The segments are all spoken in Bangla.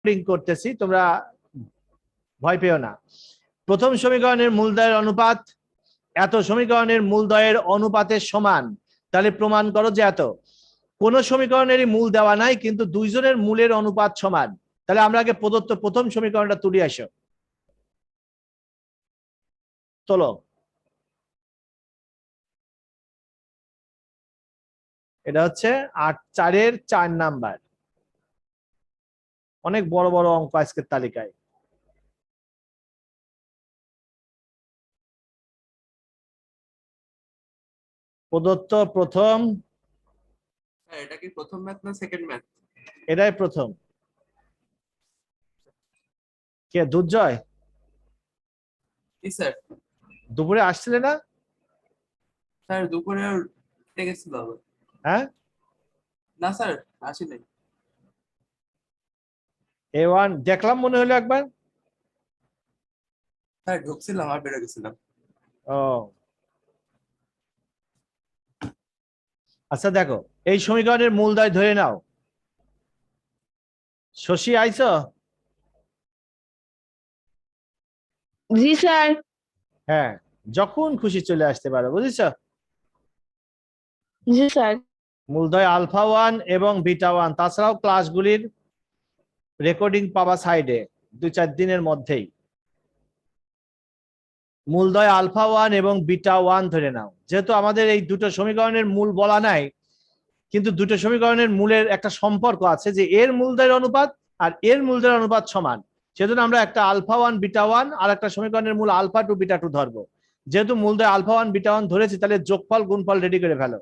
প্রিন্ট করতেছি, তোমরা ভয় পেও না। প্রথম সমীকরণের মূলদয়ের অনুপাত এত সমীকরণের মূলদয়ের অনুপাতের সমান, তাহলে প্রমাণ করো যে এত। কোন সমীকরণেরই মূল দেওয়া নাই কিন্তু দুইজনের মূলের অনুপাত সমান, তাহলে আমরা আগে প্রদত্ত প্রথম সমীকরণটা তুলে আসো। চলো, এটা হচ্ছে 8/4 4 নাম্বার। অনেক বড় বড় অঙ্ক আজকের তালিকায়। প্রদত্ত প্রথম, এটা কি প্রথম ম্যাথ না সেকেন্ড ম্যাথ? এটাই প্রথম। কে দুর্জয়? জি স্যার। দুপুরে আসছিলে না? স্যার দুপুরে গেছিল। হ্যাঁ, না স্যার আসি নাই। A1 দেখলাম মনে হলো একবার। স্যার ঢুকছিলাম আর বেরো গেছিলাম। ও আচ্ছা, দেখো এই সমীকরণের মূলদয় ধরে নাও। শশী আইছো? জি স্যার। হ্যাঁ, যখন খুশি চলে আসতে পারো, বুঝেছ? জি স্যার। মূলদয় α1 এবং β1, তাছাড়াও ক্লাসগুলির রেকর্ডিং পাবা সাইডে 2-4 দিনের মধ্যেই। মূলদয় α1 এবং β1 ধরে নাও। যেহেতু আমাদের এই দুটো সমীকরণের মূল বলা নাই, কিন্তু দুটো সমীকরণের মূলের একটা সম্পর্ক আছে যে এর মূলদয়ের অনুপাত আর এর মূলদয়ের অনুপাত সমান, সেজন্য আমরা একটা α1 β1 আর একটা সমীকরণের মূল α2 β2 ধরবো। যেহেতু মূলদয় α1 β1 ধরেছি, তাহলে যোগফল গুণফল রেডি করে ফেলো।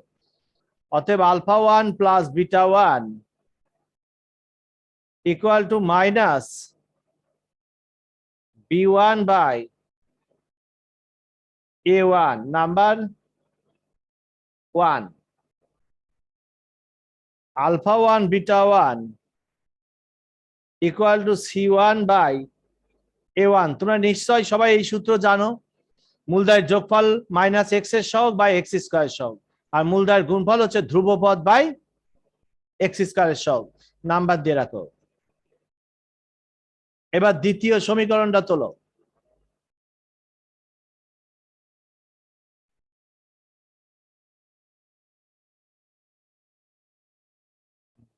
অতএব α1 plus β1 equal to minus b1 by a1 number 1, α1 β1 equal to c1 by a1। তোমরা নিশ্চয় সবাই এই সূত্র জানো, মূলদয়ের যোগফল মাইনাস এক্স এর সহগ বাই এক্স স্কয়ার সহগ, আর মূলদয়ের গুণফল হচ্ছে ধ্রুবপদ বাই এক্স স্কয়ারের সহগ। নাম্বার দিয়ে রাখো। এবার দ্বিতীয় সমীকরণটা তোলো।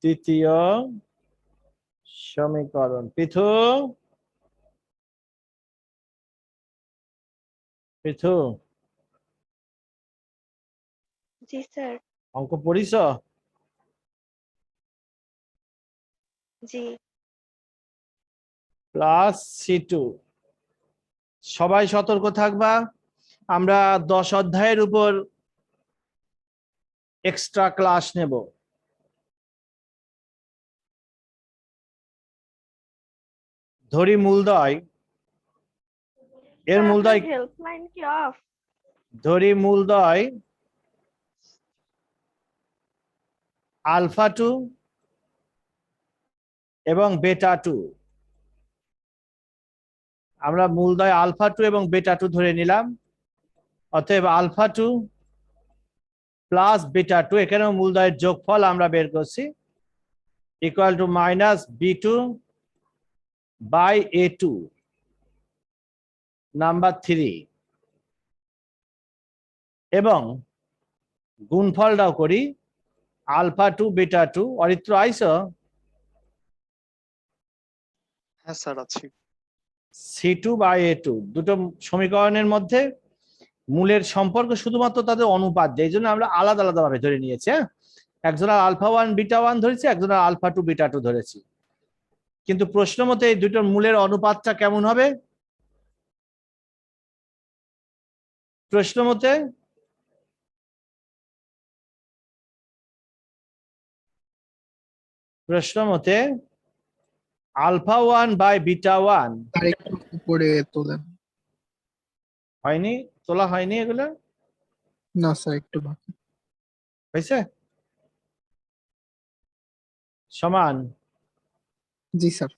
তৃতীয় সমীকরণ। পৃথু, পৃথু জি স্যার। অঙ্ক পড়িস? জি। Plus c2। সবাই সতর্ক থাকবা, আমরা 10 অধ্যায়ের উপর এক্সট্রা ক্লাস নেব। ধরি মূলদয়, এর মূলদয় হেল্পলাইন কি অফ? ধরি মূলদয় α2 এবং β2। আমরা মূলদয় α2 এবং β2 ধরে নিলাম। অতএব α2 প্লাস β2, এখানেও মূলদয়ের যোগফল আমরা বের করছি, equal to minus b2 by a2 number 3, এবং গুণফলটাও করি α2 β2। অরিত্র আইস? হ্যাঁ স্যার আছি। c2 বাই a2 দুটো সমীকরণের মধ্যে মূলের সম্পর্ক শুধুমাত্র তাদের অনুপাত, এই জন্য আমরা আলাদা আলাদা ভাবে ধরে নিয়েছি। একজনের α1 β1 ধরেছি, একজনের α2 β2 ধরেছি। কিন্তু প্রশ্ন মতে এই দুটোর মূলের অনুপাতটা কেমন হবে? প্রশ্ন মতে α1 বাই β1 আর একটু উপরে তোলেন। হয়নি, তোলা হয়নি এগুলো? না স্যার একটু বাকি। হয়েছে? সমান জি স্যার।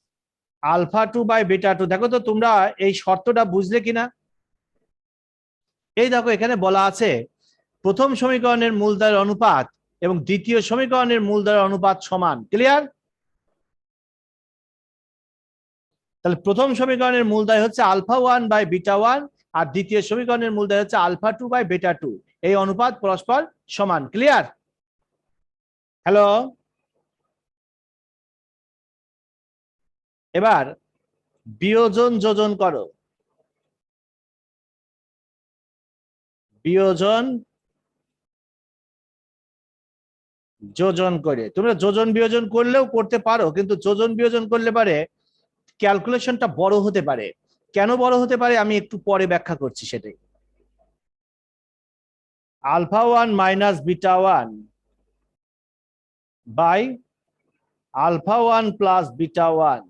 α2 বাই β2। দেখো তো তোমরা এই শর্তটা বুঝলে কিনা। এই দেখো এখানে বলা আছে প্রথম সমীকরণের মূলদয়ের অনুপাত এবং দ্বিতীয় সমীকরণের মূলদয়ের অনুপাত সমান। ক্লিয়ার? তাহলে প্রথম সমীকরণের মূলদয় হচ্ছে আলফা 1 বাই বিটা 1, আর দ্বিতীয় সমীকরণের মূলদয় হচ্ছে আলফা 2 বাই বিটা 2। এই অনুপাত পরস্পর সমান। ক্লিয়ার? হ্যালো, এবার বিয়োজন যোজন করো। বিয়োজন যোজন করে, তোমরা যোজন বিয়োজন করলেও করতে পারো, কিন্তু যোজন বিয়োজন করলে পারে ক্যালকুলেশনটা বড় হতে পারে। কেন বড় হতে পারে আমি একটু পরে ব্যাখ্যা করছি সেটাই। Alpha 1 minus beta 1 by alpha 1 plus beta 1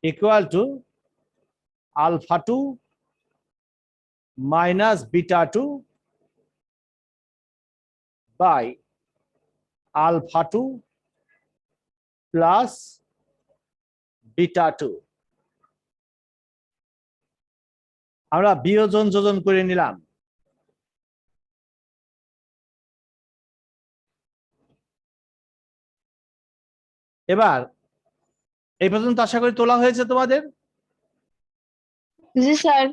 equal to alpha 2 minus beta 2 by alpha 2 plus beta 2। আমরা বিয়োজন যোজন করে নিলাম। এবার এই পর্যন্ত আশা করি তোলা হয়েছে তোমাদের। জি স্যার।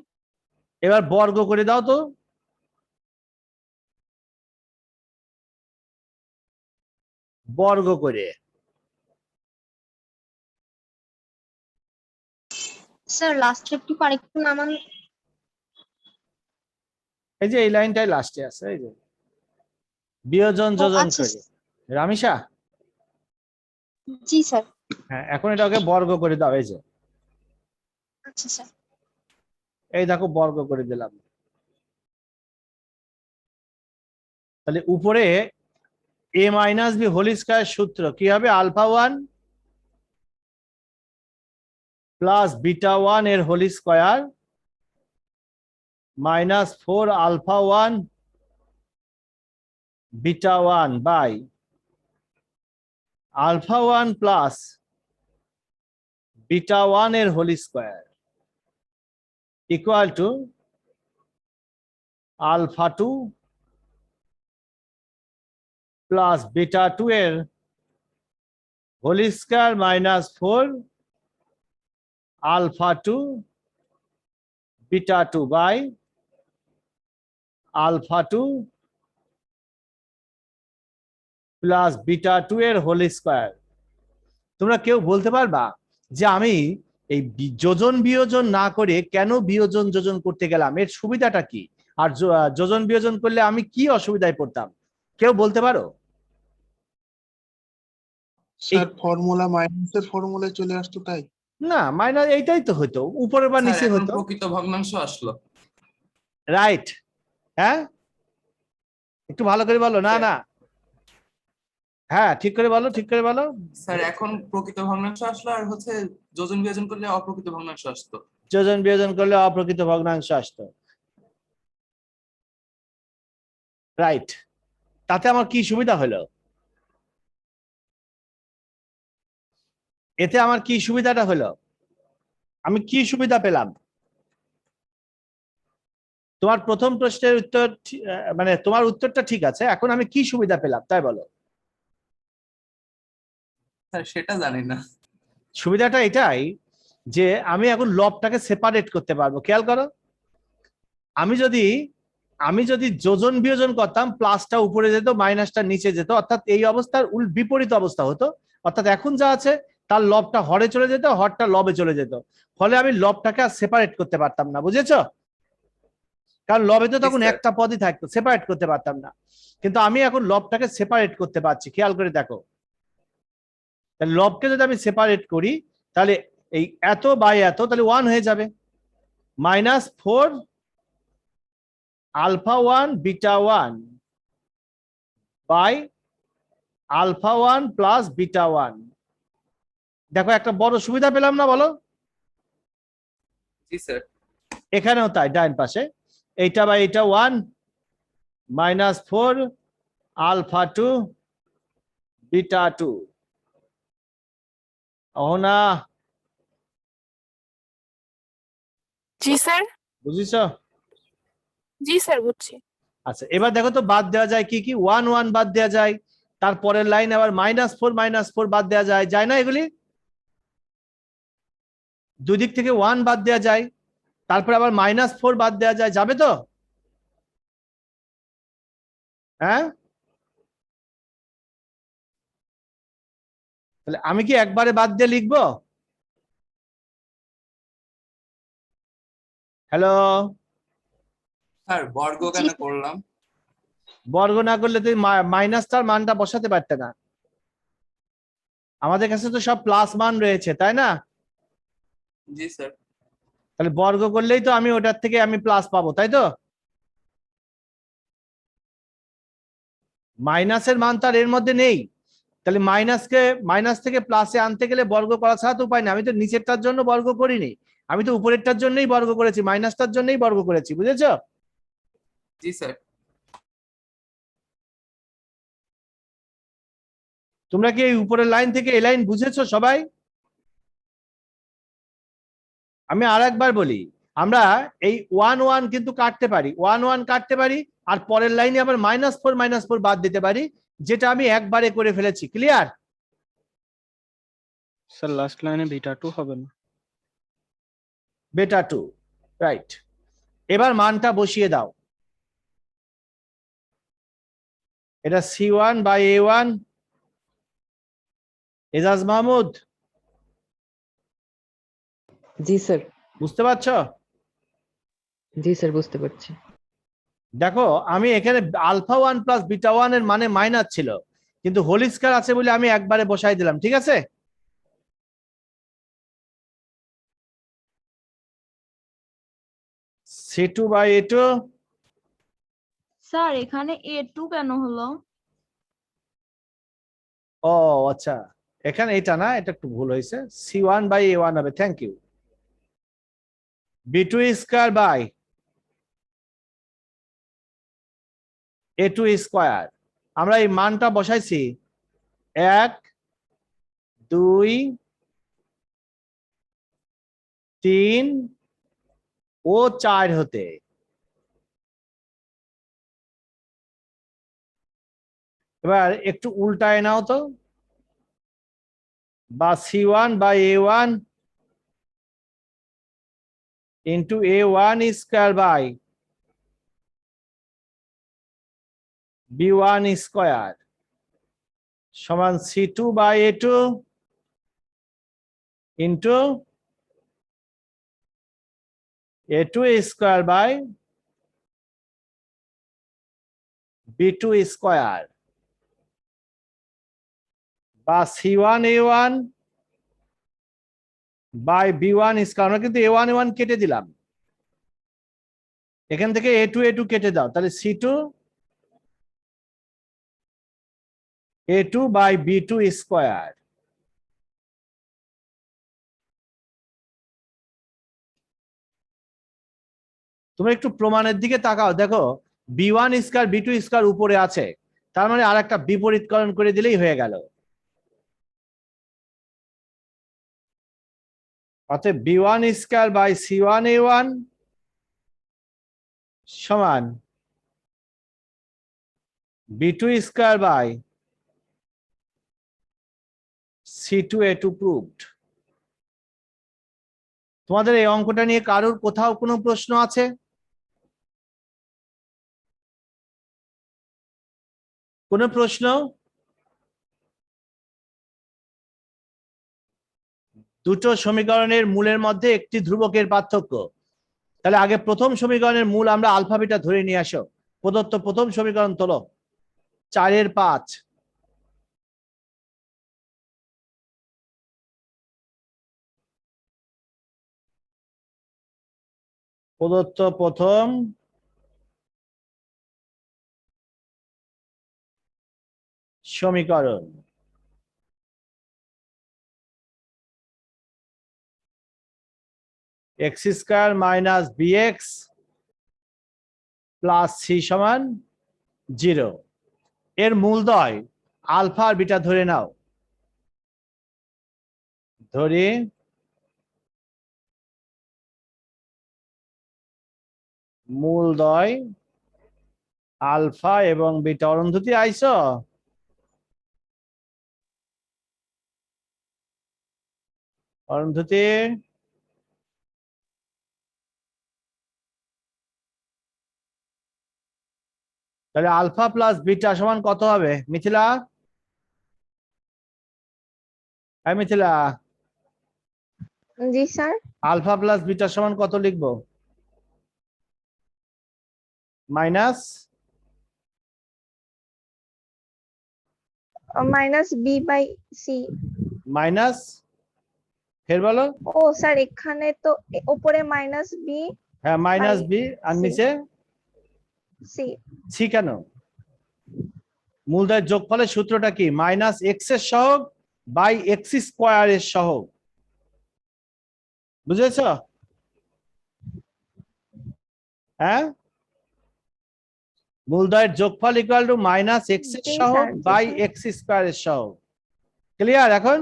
এবার বর্গ করে দাও তো। বর্গ করে স্যার লাস্টে একটু আরেকটু নামান। এই যে এই লাইনটাই লাস্টে আছে, এই যে বিয়োজন যোজন আচ্ছা। করে। রামিসা, জি স্যার। হ্যাঁ এখন এটাকে বর্গ করে দাও। এই যে আচ্ছা স্যার। এই দেখো বর্গ করে দিলাম। তাহলে উপরে a minus B whole square সূত্র কি হবে? আলফা 1 প্লাস বিটা 1 এর whole square minus 4 alpha 1 beta 1 by alpha 1 plus beta 1 এর whole square equal to alpha 2 plus beta 2 এর whole square minus 4 alpha 2 beta 2 by alpha 2 plus beta 2 এর হোল স্কয়ার। তোমরা কেউ বলতে পারবা যে আমি এই যোজন বিয়োজন না করে কেন বিয়োজন যোজন করতে গেলাম, এর সুবিধাটা কি? আর যোজন বিয়োজন করলে আমি কি অসুবিধায় পড়তাম? কেউ বলতে পারো? স্যার ফর্মুলা মাইনাসের ফর্মুলায় চলে আসতো তাই। না, মাইনাস এইটাই তো হতো, উপরে বা স্যার নিচে এখন হতো। প্রকৃত ভগ্নাংশ আসলো। রাইট, হ্যাঁ একটু ভালো করে বলো। না না, হ্যাঁ ঠিক করে বলো, ঠিক করে বলো। স্যার এখন প্রকৃত ভগ্নাংশ আসলো, আর হচ্ছে যোজন বিয়োজন করলে অপ্রকৃত ভগ্নাংশ আসতো। যোজন বিয়োজন করলে অপ্রকৃত ভগ্নাংশ আসতো। রাইট, তাতে আমার কি সুবিধা হলো? এতে আমার কি সুবিধাটা হলো? আমি কি সুবিধা পেলাম? তোমার প্রথম প্রশ্নের উত্তর মানে তোমার উত্তরটা ঠিক আছে, এখন আমি কি সুবিধা পেলাম তাই বলো। স্যার সেটা জানি না। সুবিধাটা এটাই যে আমি এখন লবটাকে সেপারেট করতে পারবো। খেয়াল করো, আমি যদি যোজন বিয়োজন করতাম, প্লাসটা উপরে যেত মাইনাসটা নিচে যেত, অর্থাৎ এই অবস্থার বিপরীত অবস্থা হতো। অর্থাৎ এখন যা আছে তার লবটা হরে চলে যেত, হরটা লবে চলে যেত। ফলে আমি লবটাকে আর সেপারেট করতে পারতাম না, বুঝেছো? কারণ লবে তো তখন একটা পদই থাকতো, সেপারেট করতে পারতাম না। কিন্তু আমি এখন লবটাকে সেপারেট করতে পারছি। খেয়াল করে দেখো, লবকে যদি আমি সেপারেট করি তাহলে এই এত বাই এত, তাহলে 1 হয়ে যাবে। Minus 4 alpha 1 beta 1 by alpha 1 plus beta 1। দেখো একটা বড় সুবিধা পেলাম না বলো? জি স্যার। এখানেও তাই, ডাইন পাশে এইটা বাই এইটা 1 মাইনাস 4 আলফা 2 বিটা 2। ও না, জি স্যার। বুঝেছো? জি স্যার বুঝছি। আচ্ছা এবার দেখো তো বাদ দেওয়া যায় কি কি। 1 1 বাদ দেওয়া যায়, তারপরের লাইন আবার -4 -4 বাদ দেওয়া যায়, যায় না এগুলি? দুই দিক থেকে 1 বাদ দেওয়া যায়, তারপর আবার -4 বাদ দেওয়া যায়, যাবে তো? হ্যাঁ, তাহলে আমি কি একবারে বাদ দিয়ে লিখবো? হ্যালো, স্যার বর্গ কেন করলাম? বর্গ না করলে তুমি মাইনাসটার মানটা বসাতে পারতে না। আমাদের কাছে তো সব প্লাস মান রয়েছে, তাই না? জি স্যার। তাহলে বর্গ করলেই তো আমি ওটার থেকে আমি প্লাস পাবো, তাই তো? মাইনাসের মান তার এর মধ্যে নেই, তাহলে মাইনাস থেকে প্লাসে আনতে গেলে বর্গ করা ছাড়া তো উপায় নেই। আমি তো নিচেরটার জন্য বর্গ করিনি, আমি তো উপরেরটার জন্যই বর্গ করেছি, মাইনাসটার জন্যই বর্গ করেছি, বুঝেছো? জি স্যার। তোমরা কি এই উপরের লাইন থেকে এই লাইন বুঝেছো সবাই? আমি আর একবার বলি, আমরা এই 1 1 কিন্তু কাটতে পারি, 1 1 কাটতে পারি, আর পরের লাইনে আবার -4 বাদ দিতে পারি, যেটা আমি একবারে করে ফেলেছি। ক্লিয়ার? স্যার লাস্ট লাইনে β2 হবে না? β2, রাইট। এবার মানটা বসিয়ে দাও। এটা C1/A1। এজাজ মাহমুদ, জি স্যার। বুঝতে পারছো? জি স্যার, বুঝতে পারছি। দেখো, আমি এখানে α1 + β1 এর মানে মাইনাস ছিল, কিন্তু হোল স্কয়ার আছে বলে আমি একবারে বসাই দিলাম, ঠিক আছে? C2/A2। স্যার এখানে A2 কেন হলো? ও আচ্ছা, এখানে এটা না, এটা একটু ভুল হয়েছে, C1/A1 হবে। Thank you. B2 square by A2 square. আমরা এই মানটা বসাইছি 1 2 3 ও 4 হতে। এবার একটু উল্টায় নাও তো, বা C1/A1 into A1 square by B1 square সমান C2/A2 into A2 square by B2 square, বা C1/A1 বাই B1 স্কয়ার। আমরা কিন্তু A1 কেটে দিলাম, এখান থেকে A2 কেটে দাও, তাহলে C2/A2 বাই B2 স্কয়ার। তোমরা একটু প্রমাণের দিকে তাকাও, দেখো B1 স্কয়ার B2 স্কয়ার উপরে আছে, তার মানে আর একটা বিপরীতকরণ করে দিলেই হয়ে গেল। অতএব B1 স্কয়ার বাই C1/A1 সমান B2 square by C2/A2 proved. তোমাদের এই অঙ্কটা নিয়ে কারোর কোথাও কোনো প্রশ্ন আছে? কোনো প্রশ্ন? দুটো সমীকরণের মূলের মধ্যে একটি ধ্রুবকের পার্থক্য। তাহলে আগে প্রথম সমীকরণের মূল আমরা আলফা বিটা ধরে নিয়ে আসো। প্রদত্ত প্রথম সমীকরণ তোলো, 4/5। প্রদত্ত প্রথম সমীকরণ x² - bx প্লাস c সমান 0। এর মূলদ্বয় আলফা আর বিটা ধরে নাও, ধরি মূলদ্বয় আলফা এবং বিটা। অরুন্ধতী আইছো? অরুন্ধতী, তাহলে আলফা প্লাস বিটা সমান কত হবে মিথিলা? হ্যাঁ মিথিলা, জি স্যার। আলফা প্লাস বিটা সমান কত লিখবো? Minus minus B by C. Minus ফের বলো। ও স্যার এখানে তো উপরে মাইনাস বি হ্যাঁ মাইনাস বি আর C. নিচে সি। সি। কেন? মূলদয়ের যোগফলের সূত্রটা কি? মাইনাস এক্স এর সহগ বাই এক্স স্কোয়ার এর সহগ। বুঝেছ? হ্যাঁ, মূলদয়ের যোগফল ইকুয়াল টু মাইনাস এক্স এর জি সহগ স্যার, জি বাই স্যার। এক্স স্কোয়ার এর সহগ। ক্লিয়ার এখন?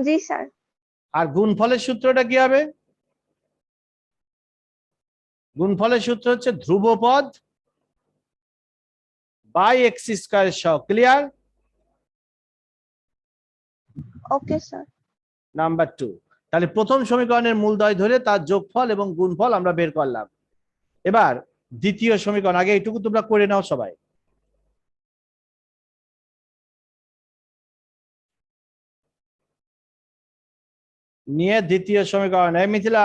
জি স্যার। আর গুণফলের সূত্রটা কি হবে? গুণফলের সূত্র হচ্ছে ধ্রুবপদ বাই এক্স স্কোয়ার এর সহগ। ক্লিয়ার? Okay sir. নাম্বার 2। তাহলে প্রথম সমীকরণের মূলদয় ধরে তার যোগফল এবং গুণফল আমরা বের করলাম। এবার দ্বিতীয় সমীকরণ, আগে এইটুকু তোমরা করে নাও সবাই। নিয়ে দ্বিতীয় সমীকরণ। এই মিথিলা,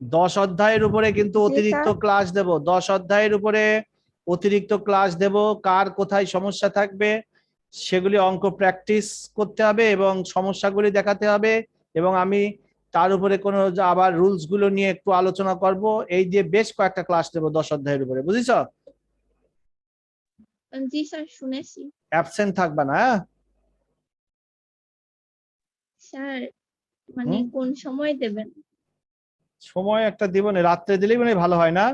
10 অধ্যায়ের উপরে কিন্তু জি, অতিরিক্ত স্যার। ক্লাস দেব। 10 অধ্যায়ের উপরে অতিরিক্ত ক্লাস দেব। কার কোথায় সমস্যা থাকবে সেগুলি অঙ্ক প্র্যাকটিস করতে হবে এবং সমস্যাগুলি দেখাতে হবে, এবং আমি তার উপরে কোনো আবার রুলস গুলো নিয়ে একটু আলোচনা করব। এই দিয়ে বেশ কয়েকটা ক্লাস দেব 10 অধ্যায়ের উপরে। বুঝেছ? জি স্যার শুনেছি। অ্যাবসেন্ট থাকবা না, হ্যাঁ? স্যার মানে হুম? কোন সময় দেবেন? সময় একটা দিব না, রাত্রে দিলেই মানে ভালো হয় না?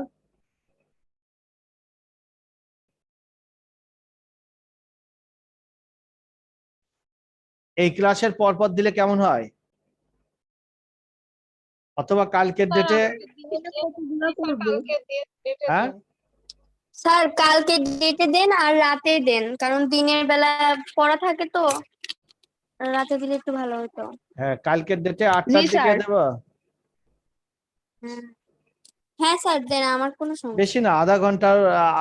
এই ক্লাসের পরপর দিলে কেমন হয়? অথবা কালকের ডেটে? হ্যাঁ, স্যার কালকে ডেটে দেন আর রাতে দেন, কারণ দিনের বেলা পড়া থাকে তো, রাতে দিলে একটু ভালো হতো। হ্যাঁ কালকের ডেটে 8টার জি, দিকে স্যার। দেব। হ্যাঁ স্যার দেন, আমার কোনো সমস্যা বেশি না,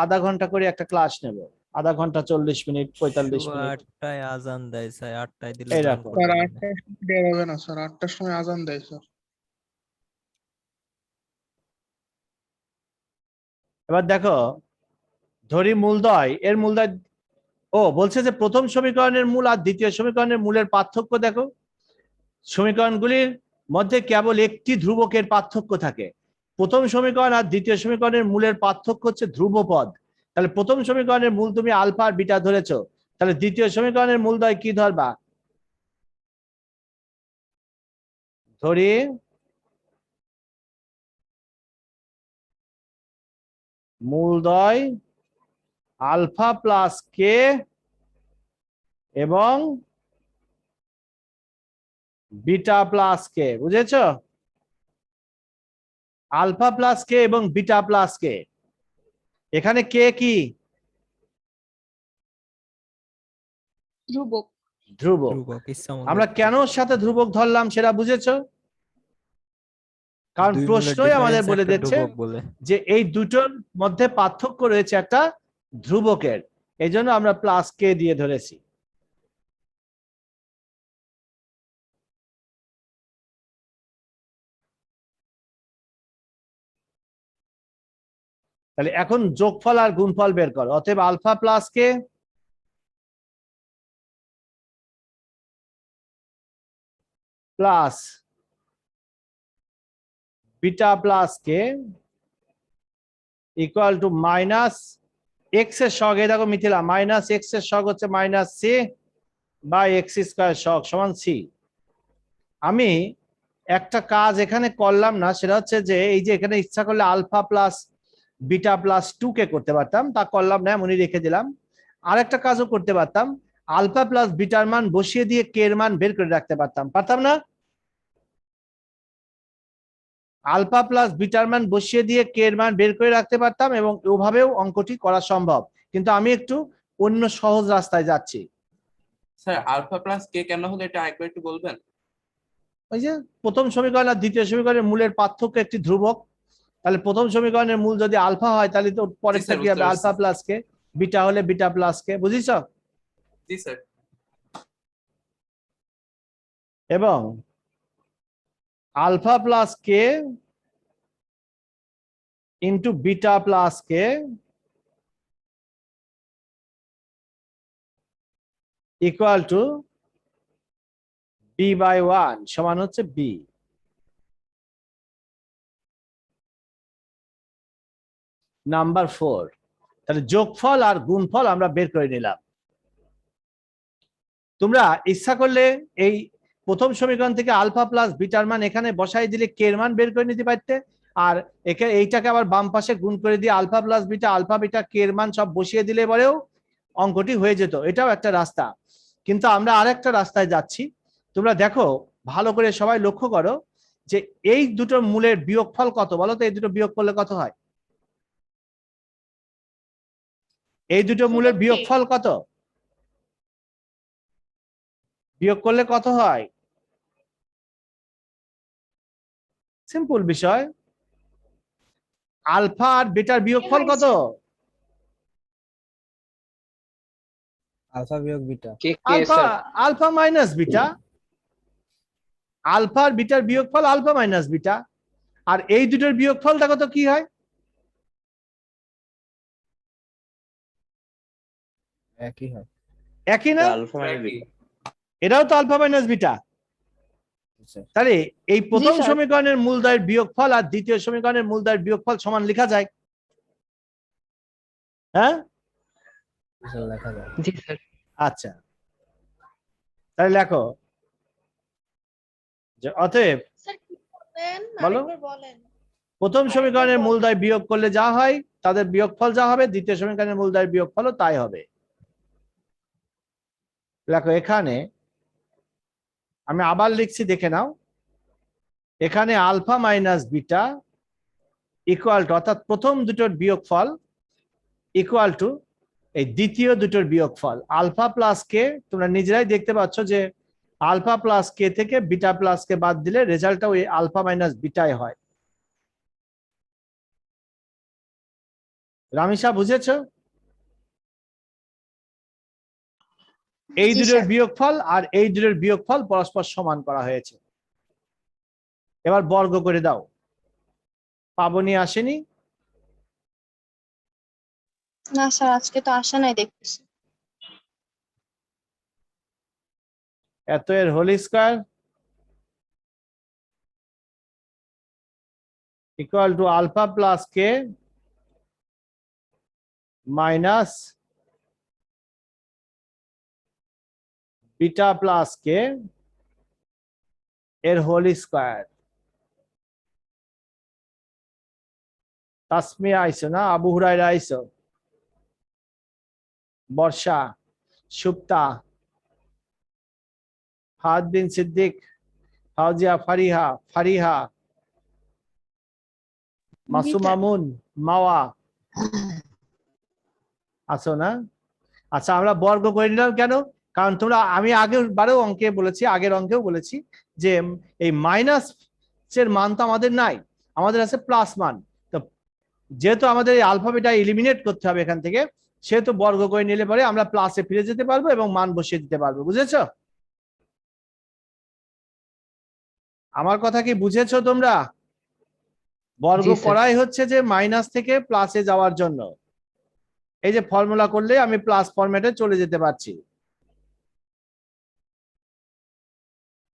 আধা ঘন্টা করে একটা ক্লাস নেব। আধা ঘন্টা 40 মিনিট 45 মিনিট 8টায় আজান দেয় স্যার, 8টায় দিলে এইরকম। স্যার 8টার সময় দেওয়া হবে না স্যার, 8টার সময় আজান দেয় স্যার। এবার দেখো, ধরি মূলদয় এর মূলদয়, ও বলছে যে প্রথম সমীকরণের মূল আর দ্বিতীয় সমীকরণের মূলের পার্থক্য দেখো। সমীকরণগুলির মধ্যে কেবল একটি ধ্রুবকের পার্থক্য থাকে। প্রথম সমীকরণ আর দ্বিতীয় সমীকরণের মূলের পার্থক্য হচ্ছে ধ্রুবপদ। তাহলে প্রথম সমীকরণের মূল তুমি আলফা আর বিটা ধরেছো, তাহলে দ্বিতীয় সমীকরণের মূলদয় কি ধরবা? ধরি মূলদয় আলফা প্লাস কে এবং বিটা প্লাস কে। বুঝেছ? আলফা প্লাস কে এবং বিটা প্লাস কে। এখানে কে কি? ধ্রুবক। ধ্রুবক। ধ্রুবক ইচ্ছামত আমরা কেন ওর সাথে ধ্রুবক ধরলাম সেটা বুঝেছো? কারণ দুই মূলের প্রশ্নই আমাদের ডিফারেন্স বলে একটা দিচ্ছে ধ্রুবক বলে। যে এই দুটোর মধ্যে পার্থক্য রয়েছে একটা ধ্রুবকের, এই জন্য আমরা প্লাস কে দিয়ে ধরেছি। তাহলে এখন যোগফল আর গুণফল বের করো। অতএব alpha plus K plus beta plus K equal to minus X এর সহগ। এই দেখো মিথিলা, মাইনাস এক্স এর সহগ হচ্ছে minus C by X square সহগ সমান সি। আমি একটা কাজ এখানে করলাম না, সেটা হচ্ছে যে এই যে এখানে ইচ্ছা করলে আলফা প্লাস বিটা প্লাস 2 কে করতে পারতাম, তা করলাম না, এমনই রেখে দিলাম। আর একটা কাজও করতে পারতাম, আলফা প্লাস বিটার মান বসিয়ে দিয়ে কে এর মান বের করে রাখতে পারতাম। পারতাম না? আলফা প্লাস বিটার মান বসিয়ে দিয়ে কে এর মান বের করে রাখতে পারতাম এবং ওভাবেও অঙ্কটি করা সম্ভব, কিন্তু আমি একটু অন্য সহজ রাস্তায় যাচ্ছি। স্যার আলফা প্লাস কে কেন হলো এটা আরেকবার একটু বলবেন? ওই যে প্রথম সমীকরণ আর দ্বিতীয় সমীকরণের মূলের পার্থক্য একটি ধ্রুবক, তাহলে প্রথম সমীকরণের মূল যদি আলফা হয় তাহলে তো পরেরটা স্যার, কি হবে? বুঝতে আলফা পারছি। প্লাস কে, বিটা হলে বিটা প্লাস কে, বুঝিস? জি স্যার। এবং alpha plus K into beta plus K equal to b/1 সমান হচ্ছে b। নাম্বার 4, তাহলে যোগফল আর গুণফল আমরা বের করে নিলাম। তোমরা ইচ্ছা করলে এই প্রথম সমীকরণ থেকে আলফা প্লাস বিটার মান এখানে বসাই দিলে কে এর মান বের করে নিতে পারতে, আর এইটাকে আবার বাম পাশে গুণ করে দিয়ে alpha plus beta alpha beta কে এর মান সব বসিয়ে দিলে পরেও অঙ্কটি হয়ে যেত। এটাও একটা রাস্তা, কিন্তু আমরা আরেকটা রাস্তায় যাচ্ছি। তোমরা দেখো ভালো করে, সবাই লক্ষ্য করো যে এই দুটো মূলের বিয়োগফল কত বলো তো? এই দুটো বিয়োগ করলে কত হয়? এই দুটো মূলের বিয়োগফল কত? বিয়োগ করলে কত হয়? সিম্পল বিষয়, আলফা আর বিটার বিয়োগফল কত? আলফা বিয়োগ beta. Alpha, alpha minus beta. Alpha আর বিটার বিয়োগফল আলফা মাইনাস বিটা। আর এই দুটোর বিয়োগফল দেখো তো কি হয়? একই হয়। একই না? একই। এটাও তো আলফা মাইনাস বিটা। তাহলে এই প্রথম স্যার। সমীকরণের মূলদয়ের বিয়োগফল আর দ্বিতীয় সমীকরণের মূলদয়ের বিয়োগফল সমান লেখা যায়? হ্যাঁ, লেখা যায়। জি স্যার। আচ্ছা, তাহলে লেখো যে অতএব বলো, প্রথম সমীকরণের মূলদয় বিয়োগ করলে যা হয় তাদের বিয়োগফল যা হবে, দ্বিতীয় সমীকরণের মূলদয়ের বিয়োগফলও তাই হবে। দেখো এখানে আমি আবার লিখছি, দেখে নাও। এখানে alpha minus beta equal to, অর্থাৎ প্রথম দুটোর বিয়োগফল ইকুয়াল টু এই দ্বিতীয় দুটোর বিয়োগফল আলফা প্লাস কে। তোমরা নিজেরাই দেখতে পাচ্ছ যে আলফা প্লাস কে থেকে বিটা প্লাস কে বাদ দিলে রেজাল্টটা ওই আলফা মাইনাস বিটাই হয়। রামিসা বুঝেছো? এই দুটোর বিয়োগফল আর এই দুটোর বিয়োগফল পরস্পর সমান করা হয়েছে। এবার বর্গ করে দাও। পাবনি আসেনি? না স্যার, আজকে তো আসে নাই দেখতেছি। এত এর whole square equal to alpha plus k minus beta plus k এর হোল স্কয়ার। তাসমিয়া আইসো না? আবু হুরায়রা আইসো, বর্ষা, সুপ্তা, ফাহাদ বিন সিদ্দিক, ফাউজিয়া, ফারিহা, ফারিহা, মাসুম আমুন, মাওয়া আছো না? আচ্ছা, আমরা বর্গ করে নিলাম কেন? কারণ তোমরা, আমি আগের বারেও অঙ্কে বলেছি, আগের অঙ্কেও বলেছি যে এই মাইনাস এর মান তো আমাদের নাই, আমাদের আছে প্লাস মান। তো যেহেতু আমাদের এই আলফাবেটা এলিমিনেট করতে হবে এখান থেকে, সেহেতু বর্গ করে নিলে পরে আমরা প্লাসে ফিরে যেতে পারবো এবং মান বসিয়ে দিতে পারবো। বুঝেছো? আমার কথা কি বুঝেছো তোমরা? বর্গ জি, স্যার। করাই হচ্ছে যে মাইনাস থেকে প্লাসে যাওয়ার জন্য। এই যে ফর্মুলা করলে আমি প্লাস ফরম্যাটে চলে যেতে পারছি।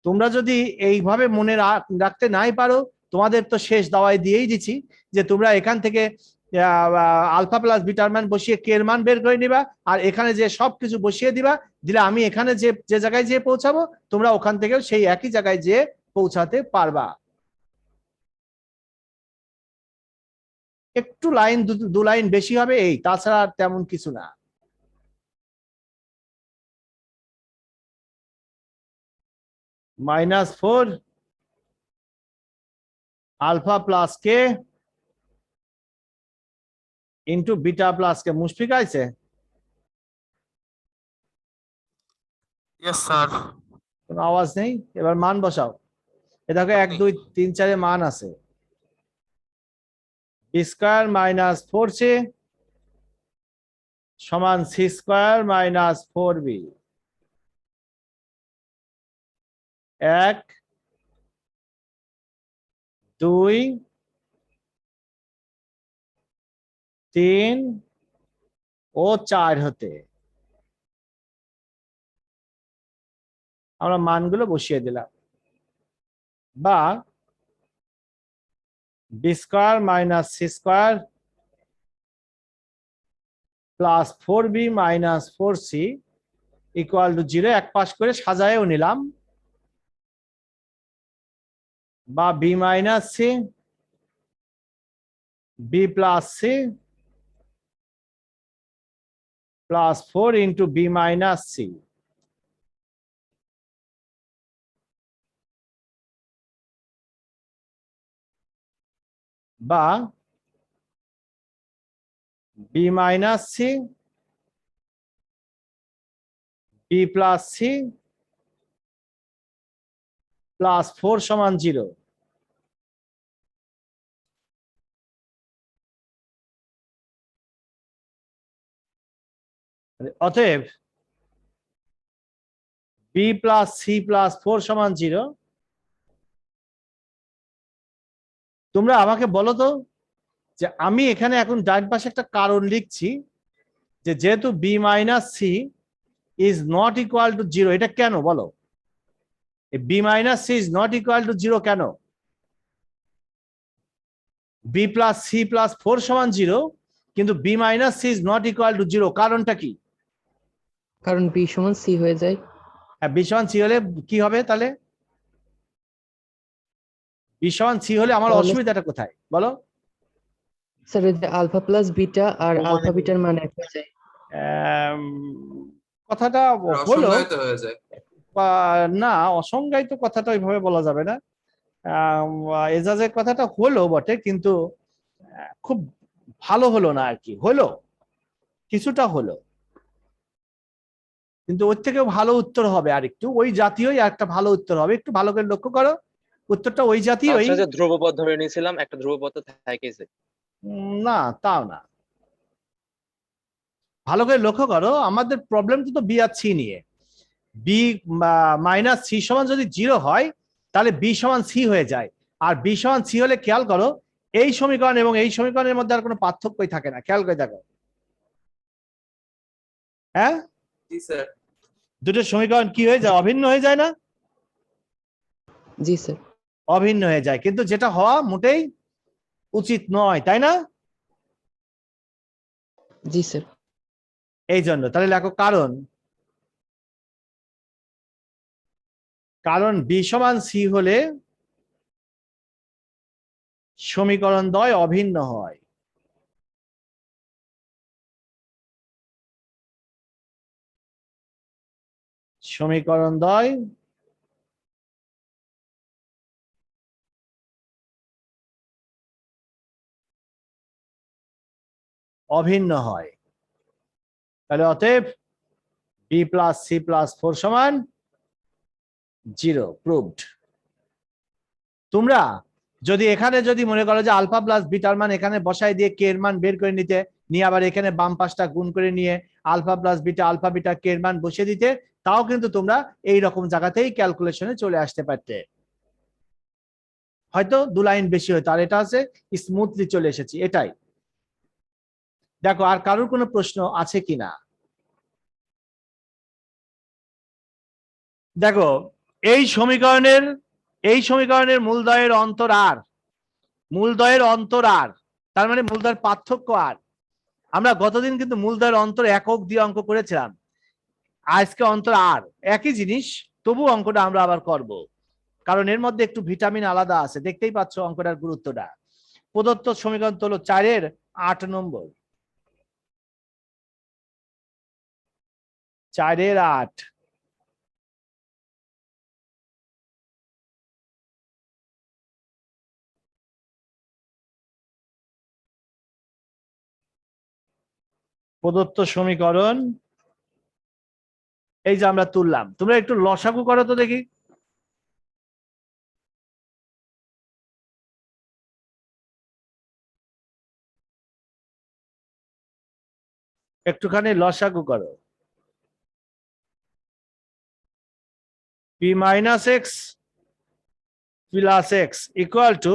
তোমরা যদি এইভাবে মনে রাখতে নাই পারো, তোমাদের তো শেষ দাওয়াই দিয়েই দিচ্ছি যে তোমরা এখান থেকে আলফা প্লাস বিটার মান বসিয়ে কে এর মান বের করে নিবা, আর এখানে যে সবকিছু বসিয়ে দিবা, দিলে আমি এখানে যে যে জায়গায় যেয়ে পৌঁছাবো তোমরা ওখান থেকেও সেই একই জায়গায় যেয়ে পৌঁছাতে পারবা। একটু লাইন দু লাইন বেশি হবে, এই, তাছাড়া আর তেমন কিছু না। -4 alpha plus K into beta plus কে। মুশফিক আইছে? Yes sir. কোনো আওয়াজ নেই? এবার মান বসাও। এ দেখো 1 2 3 4 মান আছে। বি স্কোয়ার মাইনাস 4c সমান সি স্কোয়ার মাইনাস 4b। 1 2 3 ও 4 হতে আমরা মানগুলো বসিয়ে দিলাম, বা b square minus c square plus 4b minus 4c equal to 0 এক পাশ করে সাজায়ও নিলাম, বা b minus c b plus c plus 4 into b minus c. বা b minus c b plus c plus 4 সমান 0। অতএব বি প্লাস সি প্লাস 4 সমান 0। তোমরা আমাকে বলো তো যে আমি এখানে এখন ডান পাশে একটা কারণ লিখছি যে যেহেতু B minus C is not equal to 0, এটা কেন বলো? B minus C is not equal to 0 কেন? বি প্লাস সি প্লাস 4 সমান 0, কিন্তু B minus C is not equal to 0, কারণটা কি? কারণ বি সমান সি হয়ে যায়। হ্যাঁ, বি সমান সি হলে কি হবে তাহলে? বি সমান সি হলে আমার তাহলে- অসুবিধাটা কোথায় বলো? স্যার ওই যে আলফা প্লাস বিটা আর আলফা বিটার মান এক হয়ে যায়। কথাটা হলো অসংজ্ঞায়িত হয়ে যায়। না, অসংজ্ঞায়িত কথাটা ওইভাবে বলা যাবে না। এজাজের কথাটা হলো বটে, কিন্তু খুব ভালো হলো না আর কি। হলো, কিছুটা হলো, কিন্তু ওর থেকেও ভালো উত্তর হবে আর একটু, ওই জাতীয়ই একটা ভালো উত্তর হবে। একটু ভালো করে লক্ষ্য করো, উত্তরটা ওই জাতীয়ই। যে ধ্রুবপদ ধরে নিয়েছিলাম, একটা ধ্রুবপদ তো থাকেছে। না, তাও না। ভালো করে লক্ষ্য করো, আমাদের প্রবলেম তো বি আর সি নিয়ে। বি মাইনাস সি সমান যদি 0 হয় তাহলে বি সমান সি হয়ে যায়। আর বি সমান সি হলে খেয়াল করো এই সমীকরণ এবং এই সমীকরণের মধ্যে আর কোনো পার্থক্যই থাকে না। খেয়াল করে দেখো, হ্যাঁ, জি স্যার। দুটো সমীকরণ কি হয়ে যায়? অভিন্ন হয়ে যায় না? জি স্যার। অভিন্ন হয়ে যায়, কিন্তু যেটা হওয়া মোটেই উচিত নয়, তাই না? জি স্যার। এই জন্য তাহলে লেখো কারণ, কারণ বি সমান সি হলে সমীকরণ দ্বয় অভিন্ন হয়। সমীকরণ দ্বয় অভিন্ন হয়। তাহলে অতএব বি প্লাস সি প্লাস 4 সমান 0, প্রুভড। তোমরা যদি এখানে যদি মনে করো যে আলফা প্লাস বিটার মান এখানে বসাই দিয়ে কে এর মান বের করে নিতে, নিয়ে আবার এখানে বাম পাশটা গুণ করে নিয়ে alpha plus beta alpha beta কে এর মান বসিয়ে দিতে, তাও কিন্তু তোমরা এই রকম জায়গাতেই ক্যালকুলেশনে চলে আসতে পারতে। হয়তো 2 লাইন বেশি হতো, আর এটা আছে স্মুথলি চলে এসেছি। এটাই দেখো। আর কারোর কোনো প্রশ্ন আছে কিনা দেখো? এই সমীকরণের মূলদ্বয়ের অন্তর আর, মূলদ্বয়ের অন্তর আর, তার মানে মূলদ্বয়ের পার্থক্য আর। আমরা গতদিন কিন্তু মূলদ্বয়ের অন্তর একক দিয়ে অঙ্ক করেছিলাম, আজকে অন্তর আর, একই জিনিস, তবু অঙ্কটা আমরা আবার করব, কারণ এর মধ্যে একটু ভিটামিন আলাদা আছে। দেখতেই পাচ্ছ অঙ্কটার গুরুত্বটা। প্রদত্ত সমীকরণ হলো 4-এর 8 নম্বর, 4-এর 8। প্রদত্ত সমীকরণ এই যে আমরা তুললাম, তোমরা একটু লসাগু করো তো দেখি। একটুখানি লসাগু করো। p minus x plus x equal to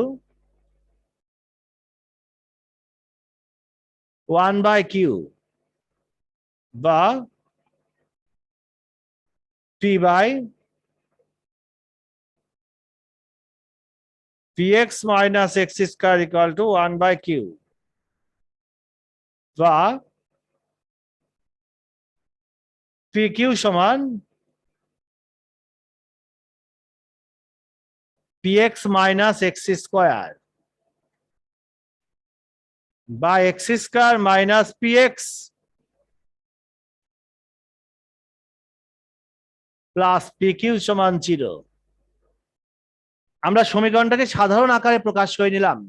1 by q বা p by px minus x square equal to 1 by q বা pq সমান px minus x square বা x square minus px plus pq সমান 0। আমরা সমীকরণটাকে সাধারণ আকারে প্রকাশ করে নিলাম।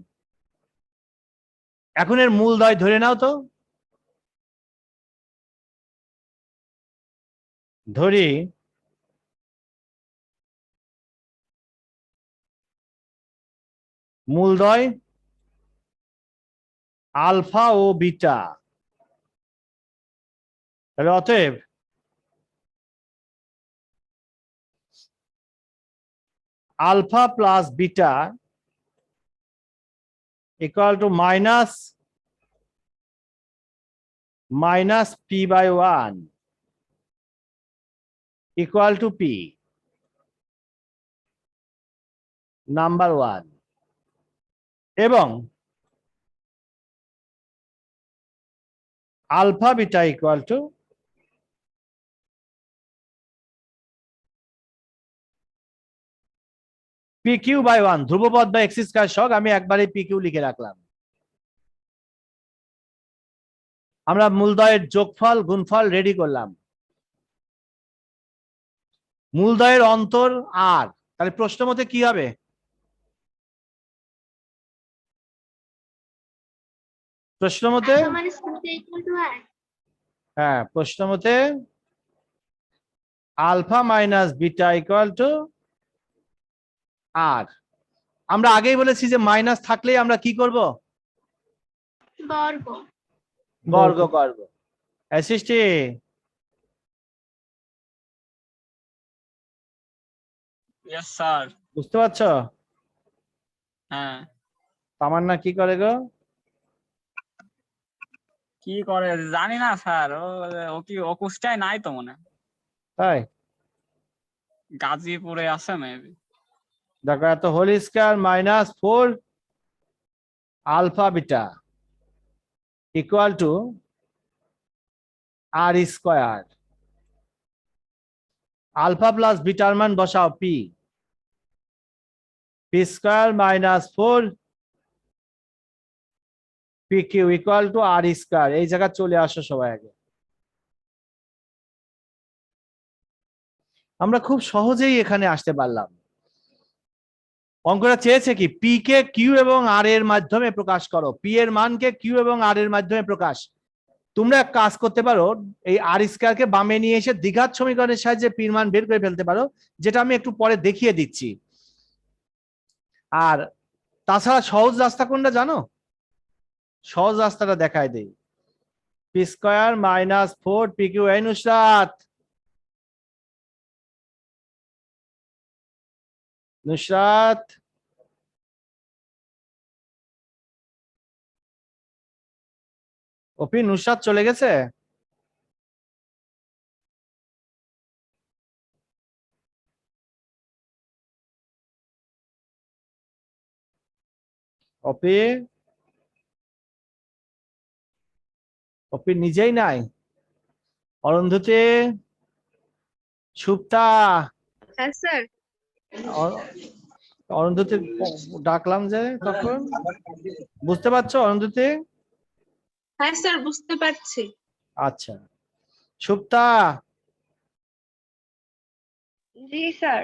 এখন এর মূলদ্বয় ধরে নাও তো। ধরি মূলদ্বয় আলফা ও বিটা। তাহলে অতএব alpha plus beta equal to minus P by 1 equal to P number 1 এবং alpha beta equal to P Q by 1 ধ্রুবপদ বা এক্স স্কয়ার সহগ আমি একবারে পি কিউ লিখে রাখলাম। আমরা মূলদ্বয়ের যোগফল গুণফল রেডি করলাম। মূলদ্বয়ের অন্তর আর, তাহলে প্রশ্ন মতে কি হবে? প্রশ্ন মতে হ্যাঁ, প্রশ্ন মতে alpha minus beta equal to r. আমরা আগেই বলেছি যে মাইনাস থাকলেই আমরা কি করব? বর্গ করব। সৃষ্টি ইয়েস স্যার। বুঝতে পারছো? হ্যাঁ। তামান্না কি করে গো? কি করে জানি না স্যার, ও কি ও কুষ্টায় নাই তো মনে, তাই গাজীপুরে আছে মেবি। দেখো এত whole square minus 4 alpha beta equal to R square. Alpha প্লাস বিটার মান বসাও P square minus 4 P Q equal to R square. এই জায়গা চলে আসো সবাই আগে। আমরা খুব সহজেই এখানে আসতে পারলাম। অঙ্কটা চেয়েছে কি পি কে কিউ এবং আর এর মাধ্যমে প্রকাশ করো। পি এর মানকে কিউ এবং আর এর মাধ্যমে প্রকাশ। তোমরা এক কাজ করতে পারো, এই আর স্কয়ারকে বামে নিয়ে এসে দ্বিঘাত সমীকরণের সাহায্যে পির মান বের করে ফেলতে পারো, যেটা আমি একটু পরে দেখিয়ে দিচ্ছি। আর তাছাড়া সহজ রাস্তা কোনটা জানো? সহজ রাস্তাটা দেখায় দেই। P square minus 4 P Q. এই নুসরাত, নুসরাত ওপি নুসরাত চলে গেছে? অপি অপি নিজেই নাই। অরুন্ধতী, সুপ্তা, হ্যাঁ স্যার। অরুন্ধতী ডাকলাম যে তখন। বুঝতে পারছো অরুন্ধতী? হ্যাঁ স্যার বুঝতে পারছি। আচ্ছা সুপ্তা, জি স্যার।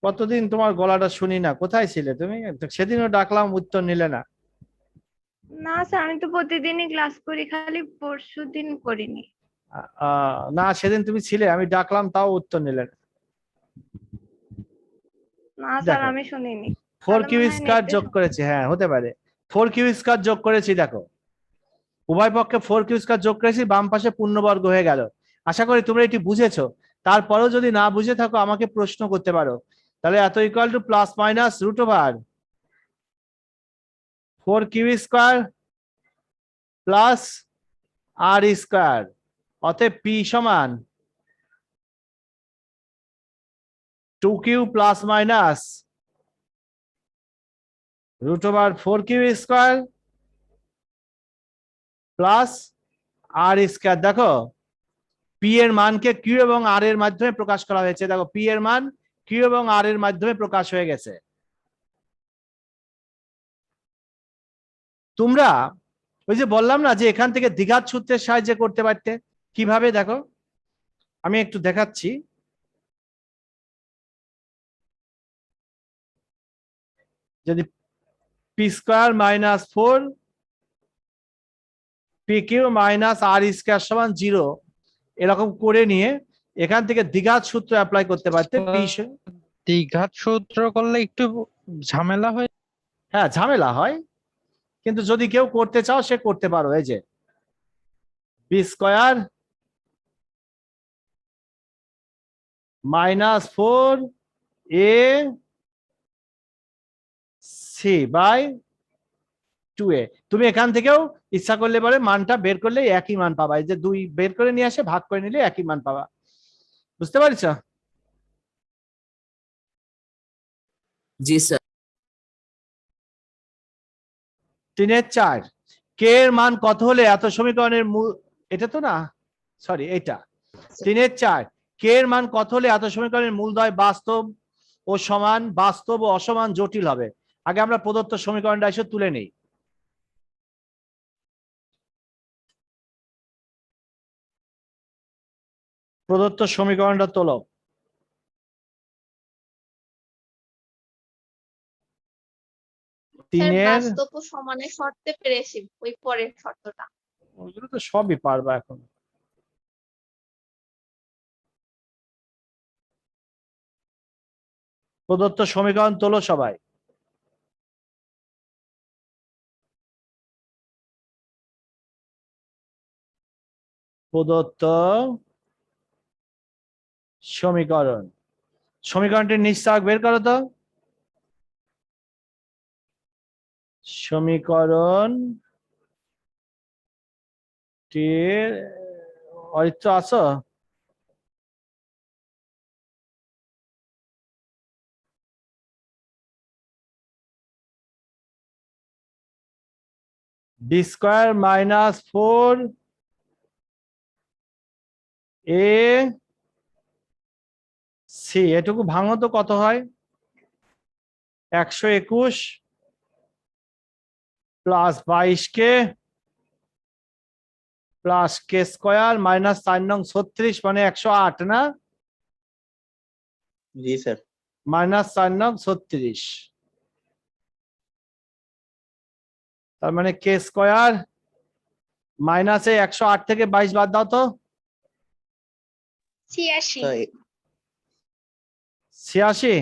কতদিন তোমার গলাটা শুনি না, কোথায় ছিলে তুমি? সেদিনও ডাকলাম উত্তর নিলে না। না স্যার, আমি তো প্রতিদিনই ক্লাস করি, খালি পরশুদিন করিনি। না সেদিন তুমি ছিলে, আমি ডাকলাম তাও উত্তর নিলে না। না স্যার, দেখো। আমি শুনিনি। 4 কিউ তাহলে মনে হয় স্কয়ার নেটে যোগ করেছি, হ্যাঁ হতে পারে 4 কিউ স্কয়ার যোগ করেছি। দেখো উভয় পক্ষে 4q² যোগ করেছি, বাম পাশে পূর্ণবর্গ হয়ে গেল। আশা করি তোমরা এটি বুঝেছো। তারপরেও যদি না বুঝে থাকো আমাকে প্রশ্ন করতে পারো। তাহলে এত equal to plus minus root over 4q² plus r²। অতএব p সমান 2q plus minus root over 4q² plus r²। দেখো p এর মানকে q এবং r এর মাধ্যমে প্রকাশ করা হয়েছে। দেখো p এর মান q এবং r এর মাধ্যমে প্রকাশ হয়ে গেছে। তোমরা ওই যে বললাম না যে এখান থেকে দ্বিঘাত সূত্রের সাহায্যে করতে পারতে। কিভাবে দেখো আমি একটু দেখাচ্ছি। যদি p² minus 4 pq minus r² সমান 0 এরকম করে নিয়ে এখান থেকে দ্বিঘাত সূত্র অ্যাপ্লাই করতে পারতে। দ্বিঘাত সূত্র করলে একটু ঝামেলা হয়। হ্যাঁ ঝামেলা হয়, কিন্তু যদি কেউ করতে চাও সে করতে পারো। এই যে p² minus 4ac by 2a। তুমি এখান থেকেও ইচ্ছা করলে পরে মানটা বের করলে একই মান পাবা। এই যে 2 বের করে নিয়ে আসে ভাগ করে নিলে একই মান পাবা। বুঝতে পারছো? জি স্যার। 3/4 কে এর মান কত হলে এত সমীকরণের মূল, এটা তো না, সরি এটা 3/4 কে এর মান কত হলে এত সমীকরণের মূলদ্বয় বাস্তব ও সমান, বাস্তব ও অসমান, জটিল হবে। আগে আমরা প্রদত্ত সমীকরণটা এসে তুলে নেই। প্রদত্ত সমীকরণটা তোলো। স্যার 3 এর বাস্তব ও সমানের শর্তে পেরেছি, ওই পরের শর্তটা। ওগুলো তো সবই পারবা এখন। প্রদত্ত সমীকরণ তোলো সবাই। প্রদত্ত সমীকরণ, সমীকরণটির নিঃসারক বের করো তো। সমীকরণ অরিত্র আছো? b² মাইনাস 4ac এটুকু ভাঙো তো কত হয়? 121 plus 22k plus k² minus 4 নং 36 মানে 108 না? জি স্যার। মাইনাস 4 নং 36 তার মানে k² মাইনাসে 108 থেকে 22 বাদ দাও তো। 86। 86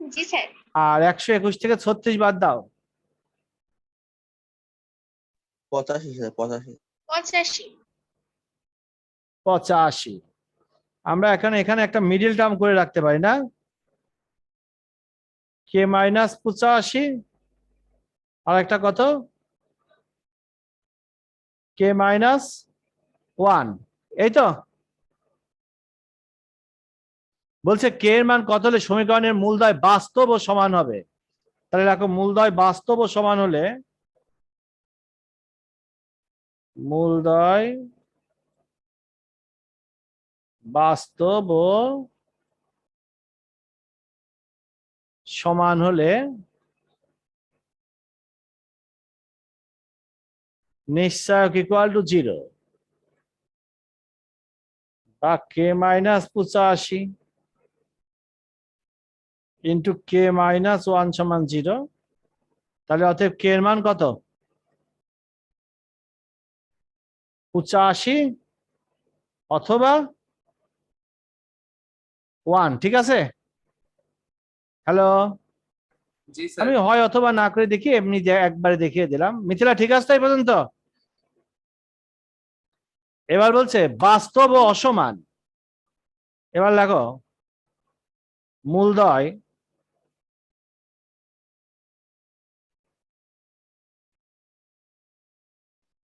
জি স্যার। আর 121 থেকে 36 বাদ দাও। 85 স্যার, 85। 85। 85 আমরা এখানে একটা মিডিল টার্ম করে রাখতে পারি না? k মাইনাস 85 আর একটা কত k মাইনাস 1, এই তো বলছে k এর মান কত হলে সমীকরণের মূলদ্বয় বাস্তব ও সমান হবে। তাহলে দেখো মূলদ্বয় বাস্তব ও সমান হলে, মূলদ্বয় বাস্তব ও সমান হলে নিঃসারক ইকুয়াল টু 0 বা k minus 85 into k minus 1 সমান 0। তাহলে অতএব k এর মান কত? 85 অথবা 1। ঠিক আছে? হ্যালো জি স্যার। আমি হয় অথবা না করে দেখিয়ে এমনি একবারে দেখিয়ে দিলাম। মিথিলা ঠিক আছে এই পর্যন্ত? এবার বলছে বাস্তব ও অসমান। এবার লেখো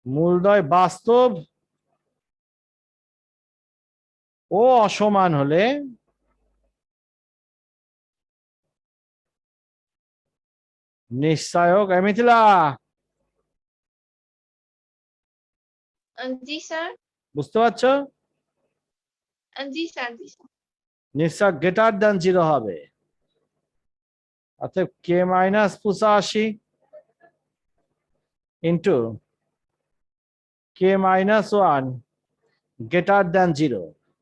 মূলদ্বয় বাস্তব ও অসমান হলে নিশ্চয়ক। মিথিলা জি স্যার। বুঝতে পারছো? জি স্যার, জি স্যার। নিশ্চয় গ্রেটার দ্যান 0 হবে। অর্থাৎ কে minus 85 into k minus 1 greater than 0।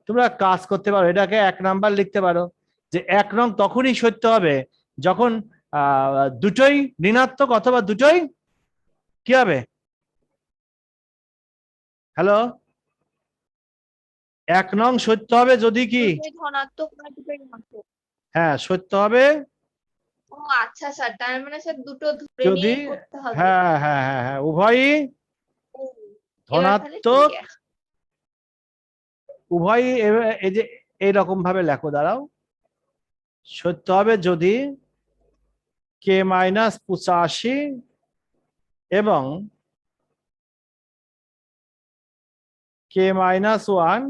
তোমরা কাজ করতে পারো, এটাকে 1 নাম্বার লিখতে পারো যে 1 নং তখনই সত্য হবে যখন দুটোই ঋণাত্মক অথবা দুটোই কি হবে? হ্যালো, 1 নং সত্য হবে যদি কি? দুটোই ধনাত্মক না দুটোই ঋণাত্মক? হ্যাঁ, সত্য হবে ও আচ্ছা স্যার, তার মানে স্যার দুটো ধরে যদি নিয়ে করতে হবে। হ্যাঁ হ্যাঁ হ্যাঁ হ্যাঁ উভয়ই ও, এবার তাহলে ধনাত্মক, ঠিক আছে। উভয়ই এই যে এইরকম ভাবে লেখো, দাঁড়াও। সত্য হবে যদি কে মাইনাস 85 এবং কে মাইনাস 1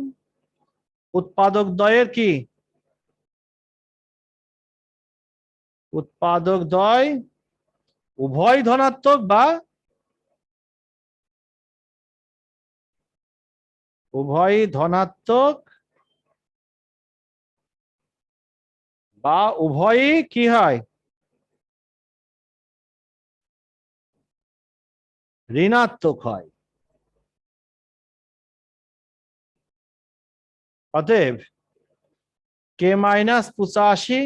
উৎপাদক দ্বয়ের কি? উৎপাদক দ্বয় উভয় ধনাত্মক বা উভয়ই ধনাত্মক বা উভয়ই কি হয়? ঋণাত্মক হয়। অতএব কে মাইনাস 85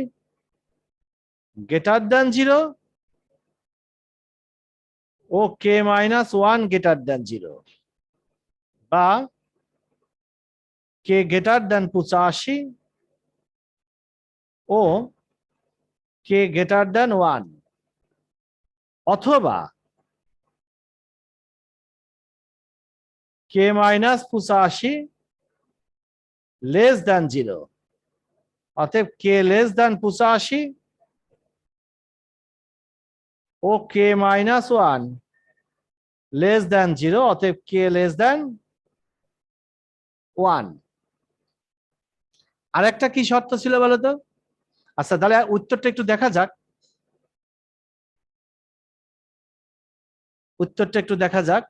গ্রেটার দ্যান 0 ও কে মাইনাস 1 গ্রেটার দ্যান 0 বা কে গ্রেটার দ্যান 85 ও কে গ্রেটার দ্যান 1 অথবা কে মাইনাস 85 লেস দ্যান 0। অতএব কে লেস দ্যান 85 ও কে মাইনাস 1 লেস দ্যান 0। অতএব কে লেস দ্যান 1। আরেকটা কি শর্ত ছিল বলো তো? আচ্ছা, তাহলে উত্তরটা একটু দেখা যাক। উত্তরটা একটু দেখা যাক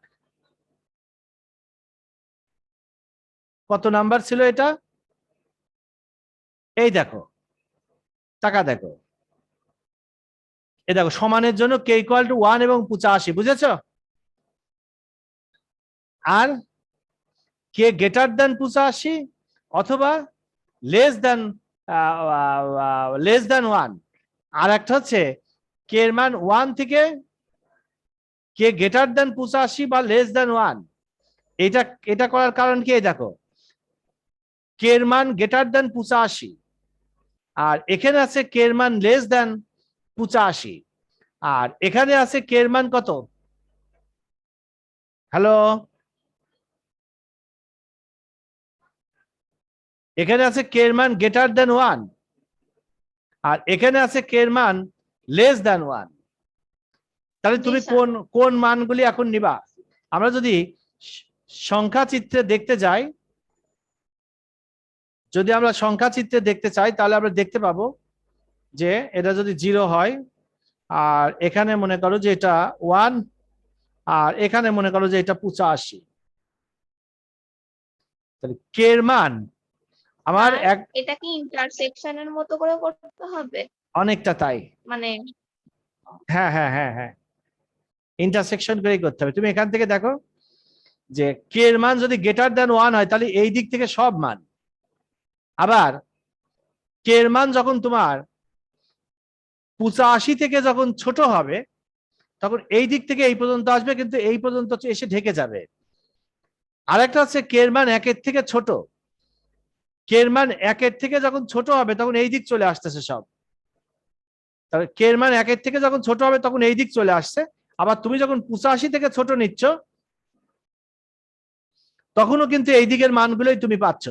কত নাম্বার ছিল এটা। এই দেখো, টাকা দেখো, এই দেখো সমানের জন্য কে ইকুয়াল টু 1 এবং 85, বুঝেছো? আর কে গ্রেটার দ্যান 85 অথবা লেস দ্যান 1। আর একটা হচ্ছে কে এর মান 1 থেকে কে গ্রেটার দ্যান 85 বা লেস দ্যান 1। এটা করার কারণ কি? এই দেখো, কে এর মান গ্রেটার দ্যান 85 আর এখানে আছে কে এর মান লেস দ্যান 85 আর এখানে আছে কে এর মান কত? হ্যালো, এখানে আছে কে এর মান গ্রেটার দ্যান 1 আর এখানে আছে কে এর মান লেস দ্যান 1। তাহলে তুমি কোন কোন মানগুলি এখন নিবা? আমরা যদি সংখ্যা চিত্রে দেখতে যাই, যদি আমরা সংখ্যা চিত্রে দেখতে চাই তাহলে আমরা দেখতে পাবো যে এটা যদি 0 হয় আর এখানে মনে করো যে এটা 1 আর এখানে মনে করো যে এটা 85, তাহলে কে এর মান আমার এটা কি ইন্টারসেকশনের মতো করে করতে হবে? অনেকটা তাই, মানে হ্যাঁ হ্যাঁ হ্যাঁ হ্যাঁ, ইন্টারসেকশন করেই করতে হবে। তুমি এখান থেকে দেখো যে কে এর মান যদি গ্রেটার দ্যান 1 হয় তাহলে এই দিক থেকে সব মান, আবার কে এর মান যখন তোমার 85 থেকে যখন ছোট হবে তখন এই দিক থেকে এই পর্যন্ত আসবে, কিন্তু এই পর্যন্ত এসে ঢেকে যাবে। আরেকটা হচ্ছে কে এর মান 1 এর থেকে ছোট, কে এর মান 1 এর থেকে যখন ছোট হবে তখন এই দিক চলে আসতেছে সব, তাহলে কে এর মান 1 থেকে যখন ছোট হবে তখন এই দিক চলে আসছে, আবার তুমি যখন 85 থেকে ছোট নিচ্ছ তখনও কিন্তু এই দিকের মানগুলোই তুমি পাচ্ছ।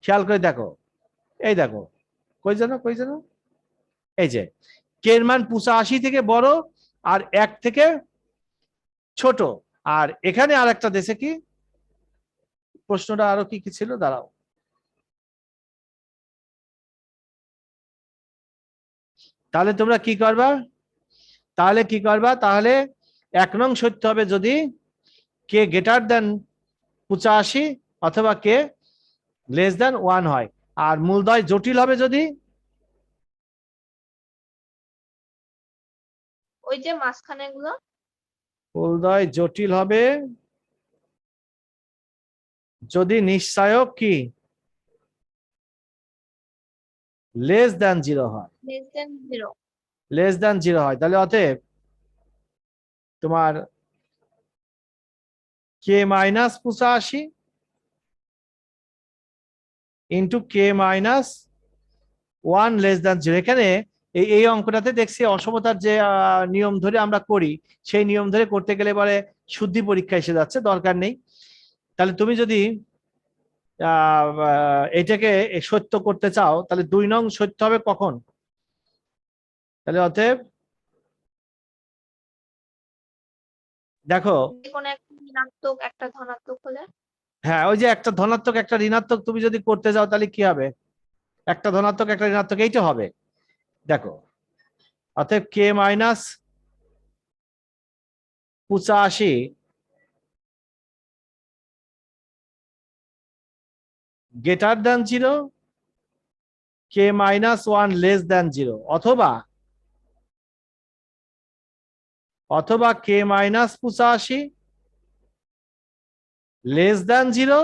খেয়াল করে দেখো, এই দেখো কই যেন এই যে কে এর মান 85 থেকে বড় আর 1 থেকে ছোট। আর এখানে আর একটা দেশে কি প্রশ্নটা আরো কি কি ছিল, দাঁড়াও। তাহলে তোমরা কি করবা, তাহলে 1 নং সত্য হবে যদি কে গ্রেটার দেন 85 অথবা কে লেস দেন 1 হয়। আর মূলদ্বয় জটিল হবে যদি ওই যে মাঝখানে গুলো মূলদ্বয় জটিল হবে যদি নিশ্চয়ক কি লেস দেন 0 হয়, লেস দেন 0। লেস দেন 0 হয়। তাহলে অতএব তোমার কে minus 85 into k minus 1 less than 0। এখানে এই অঙ্কটাতে দেখছি অসমতার যে নিয়ম ধরে আমরা করি সেই নিয়ম ধরে করতে গেলে পরে শুদ্ধি পরীক্ষা এসে যাচ্ছে, দরকার নেই। তাহলে তুমি যদি এটাকে সত্য করতে চাও তাহলে 2 নং সত্য হবে কখন, তাহলে অতএব দেখো কোন একটা ঋণাত্মক একটা ধনাত্মক হলে হ্যাঁ ওই যে একটা ধনাত্মক একটা ঋণাত্মক তুমি যদি করতে যাও তাহলে কি হবে, একটা ধনাত্মক একটা ঋণাত্মক এইটা হবে। দেখো অতএব কে মাইনাস 85 গ্রেটার দেন 0, কে মাইনাস 1 লেস দেন 0, অথবা কে মাইনাস 85 লেস দেন 0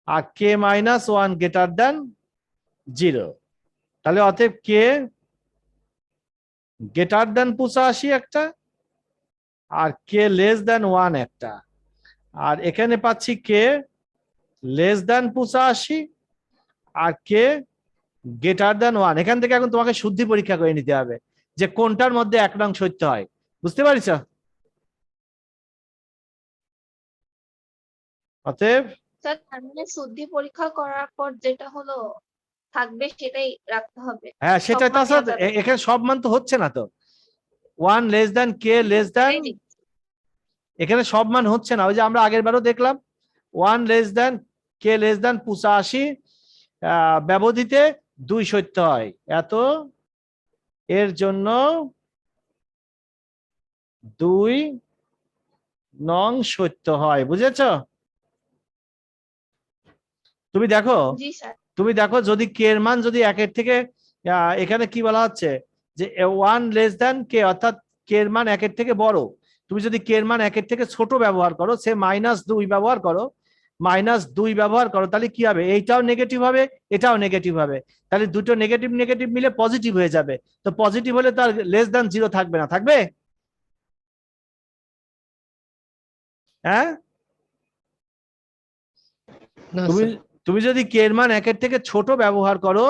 আর কে মাইনাস 1 গ্রেটার দেন 0। তাহলে অতএব কে গ্রেটার দেন 85 একটা আর কে লেস দেন 1 একটা, আর এখানে পাচ্ছি কে লেস দেন 85 আর কে গ্রেটার দেন 1। এখান থেকে এখন তোমাকে শুদ্ধি পরীক্ষা করে নিতে হবে যে কোনটার মধ্যে 1 নং সত্য হয়, বুঝতে পারছ? অতএব স্যার তার মানে শুদ্ধি পরীক্ষা করার পর যেটা হলো থাকবে সেটাই রাখতে হবে। হ্যাঁ সেটা সব মান তাছাড়া নেওয়া যাবে না। এখানে সব মান তো হচ্ছে না তো, 1 less than k less than, এটাই দেখছি। এখানে সব মান হচ্ছে না। ওই যে আমরা আগের বারও দেখলাম 1 less than k less than 85 ব্যবধিতে 2 সত্য হয়, এত এর জন্য 2 নং সত্য হয়, বুঝেছো? তুমি জি স্যার। দেখো যদি কে এর মান যদি 1 এর থেকে এখানে কি বলা হচ্ছে যে 1 লেস দেন কে, অর্থাৎ কে এর মান 1 এর থেকে বড়। তুমি যদি কে এর মান 1 এর থেকে ছোট ব্যবহার করো, সে -2 ব্যবহার করো, তাহলে কি হবে, এইটাও নেগেটিভ হবে এটাও নেগেটিভ হবে, তাহলে দুটো নেগেটিভ নেগেটিভ মিলে পজিটিভ হয়ে যাবে। তো পজিটিভ হলে তার লেস দেন 0 থাকবে না, থাকবে? হ্যাঁ না তুমি স্যার। তুমি যদি কে এর মান 1 এর থেকে ছোট ব্যবহার করো